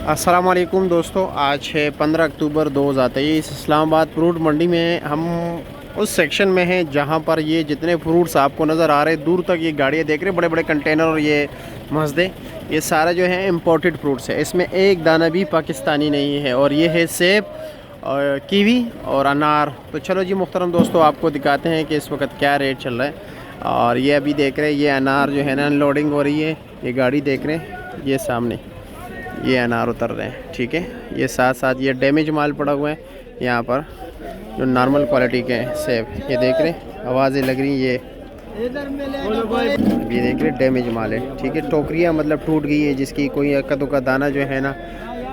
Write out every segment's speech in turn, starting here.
अस्सलाम वालेकुम दोस्तों, आज है 15 अक्टूबर 2023। इस्लामाबाद फ्रूट मंडी में हम उस सेक्शन में हैं जहां पर ये जितने फ्रूट्स आपको नज़र आ रहे हैं दूर तक, ये गाड़ियां देख रहे हैं, बड़े बड़े कंटेनर और ये मज़दे, ये सारा जो है इम्पोर्टेड फ्रूट्स है। इसमें एक दाना भी पाकिस्तानी नहीं है। और ये है सेब और कीवी और अनार। तो चलो जी मुख्तरम दोस्तों, आपको दिखाते हैं कि इस वक्त क्या रेट चल रहा है। और ये अभी देख रहे हैं, ये अनार जो है ना अनलोडिंग हो रही है। ये गाड़ी देख रहे हैं, ये सामने ये अनार उतर रहे हैं, ठीक है। ये साथ साथ ये डैमेज माल पड़ा हुआ है यहाँ पर, जो नॉर्मल क्वालिटी के हैं सेब। ये देख रहे हैं, आवाज़ें लग रही, ये देख रहे डैमेज माल है, ठीक है। टोकरियाँ मतलब टूट गई है, जिसकी कोई अक्का का दाना जो है ना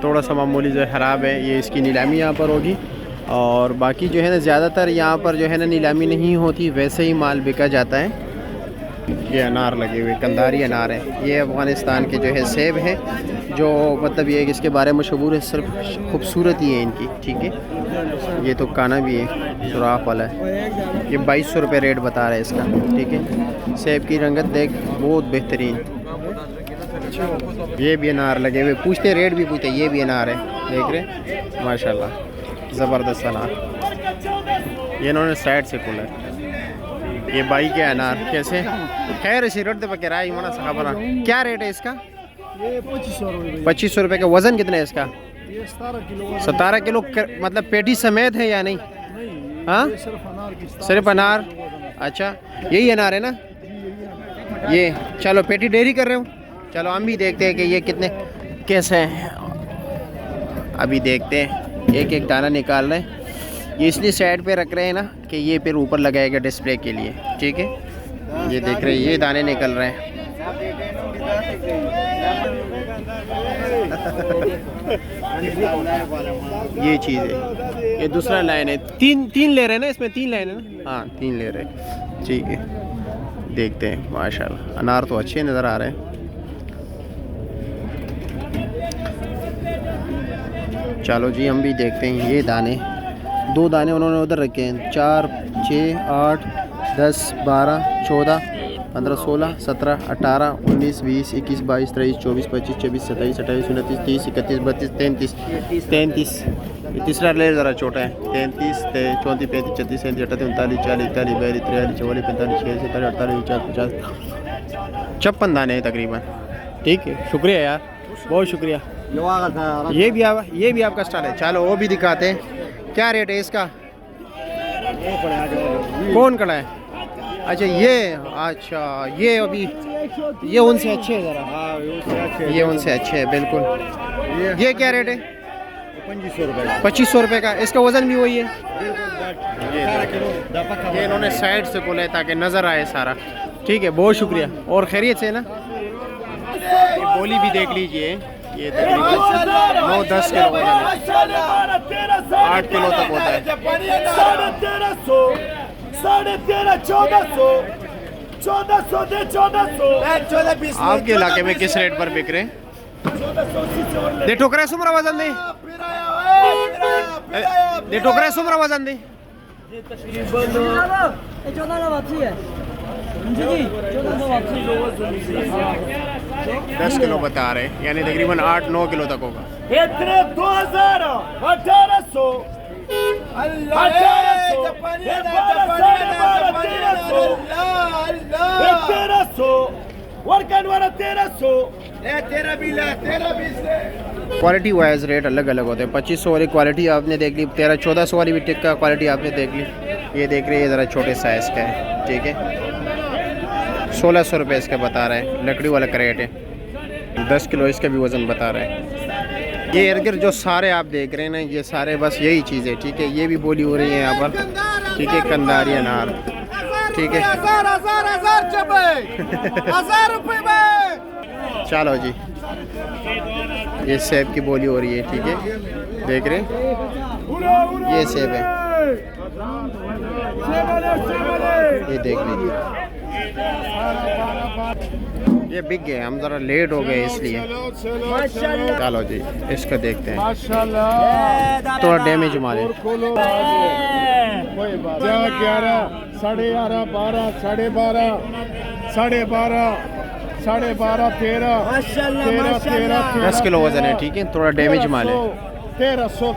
थोड़ा सा मामूली जो है ख़राब है। ये इसकी नीलामी यहाँ पर होगी। और बाकी जो है ना ज़्यादातर यहाँ पर जो है ना नीलामी नहीं होती, वैसे ही माल बिका जाता है। ये अनार लगे हुए कंधारी अनार हैं। ये अफ़गानिस्तान के जो है सेब हैं, जो मतलब ये इसके बारे में मशहूर है, सिर्फ खूबसूरती है इनकी, ठीक है। ये तो काना भी है, सुराख वाला है। ये 2200 रुपये रेट बता रहा है इसका, ठीक है। सेब की रंगत देख, बहुत बेहतरीन। ये भी अनार लगे हुए, पूछते रेट भी पूछते, ये भी अनार है, देख रहे माशाल्लाह, ज़बरदस्त अनार। ये इन्होंने साइड से खोला है। ये बाई के अनार कैसे खैर इसी रेट दे पके राई मना सखा बना। क्या रेट है इसका? ये 2500 रुपये। 2500 रुपये का। वज़न कितना है इसका? ये 17 किलो। 17 किलो मतलब पेटी समेत है या नहीं? हाँ, सिर्फ अनार। अच्छा, यही अनार है ना ये? चलो पेटी डेयरी कर रहे हो, चलो हम भी देखते हैं कि ये कितने कैसे हैं। अभी देखते हैं, एक एक दाना निकाल रहे हैं। ये इसलिए साइड पे रख रहे हैं ना कि ये फिर ऊपर लगाएगा डिस्प्ले के लिए, ठीक है। ये देख रहे हैं, ये दाने निकल रहे हैं। ये चीज़ है, ये दूसरा लाइन है। तीन ले रहे हैं ना इसमें? 3 लाइन है ना? हाँ 3 ले रहे हैं, ठीक है। देखते हैं, माशाल्लाह अनार तो अच्छे नज़र आ रहे हैं। चलो जी हम भी देखते हैं। ये दाने, 2 दाने उन्होंने उधर रखे हैं। 4, 6, 8, 10, 12, 14, 15, 16, 17, 18, 19, 20, 21, 22, 23, 24, 25, 26, 27, 28, 29, 30, 31, 32, 33। ये तीसरा ले ज़रा छोटा है। 33, 34, 35, 36, 37, 38, 39, 40, 41, 42, 43, 44, 45, 46, 47, 48, 49, 50, 56 दाने हैं तकरीबन, ठीक है। शुक्रिया यार, बहुत शुक्रिया। ये भी आपका स्टाइल है। चलो वो भी दिखाते हैं। क्या रेट है इसका? कौन खड़ा है? अच्छा ये अभी ये उनसे अच्छे है ज़रा, ये उनसे अच्छे है बिल्कुल। ये क्या रेट है? 2500 रुपये। 2500 रुपये का। इसका वज़न भी वही है। ये इन्होंने साइड से बोला है ताकि नज़र आए सारा, ठीक है। बहुत शुक्रिया। और खैरियत से ना? ये बोली भी देख लीजिए, ये तकरीबन 9-10 किलो वजन है, 8 किलो तक होता है। 1350, 1400, 1400। आपके इलाके में किस रेट पर बिक रहे हैं? दे टोकरा सुमरा वजन दे, दे टोकरा सुमरा वजन दे। 10 किलो बता रहे, यानी तकरीबन 8-9 किलो तक होगा। 2000, 1800, 1300। क्वालिटी वाइज रेट अलग अलग होते हैं। 2500 वाली क्वालिटी आपने देख ली, 1300-1400 वाली भी टिक्का क्वालिटी आपने देख ली। ये देख रही है, ज़रा छोटे साइज़ का है, ठीक है। 1600 रुपये इसका बता रहा है, लकड़ी वाला क्रेट है। 10 किलो इसका भी वज़न बता रहा है। ये इर्द गिर्द जो सारे आप देख रहे हैं ना, ये सारे बस यही चीज़ है, ठीक है। ये भी बोली हो रही है यहाँ पर, ठीक है। कंधारी अनार, ठीक है। 1000 रुपये में। चलो जी, ये सेब की बोली हो रही है, ठीक है। देख रहे हैं, ये सेब है, ये देख लीजिए। ये बिक गए, हम ज़रा लेट हो गए इसलिए। चलो जी इसका देखते हैं, थोड़ा डैमेज मारे। 11, 11.5, 12, 12.5, 12.5, 12.5 13 माशाल्लाह 13 माशाल्लाह 10 किलो वजन है, ठीक है, थोड़ा डैमेज माल है। 1300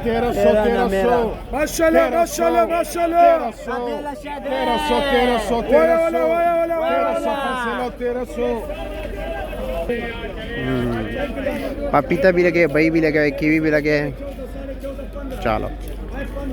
माशाल्लाह माशाल्लाह माशाल्लाह 1300 पपीता भी लगे, बई भी लगे, कीवी भी लगे। चलो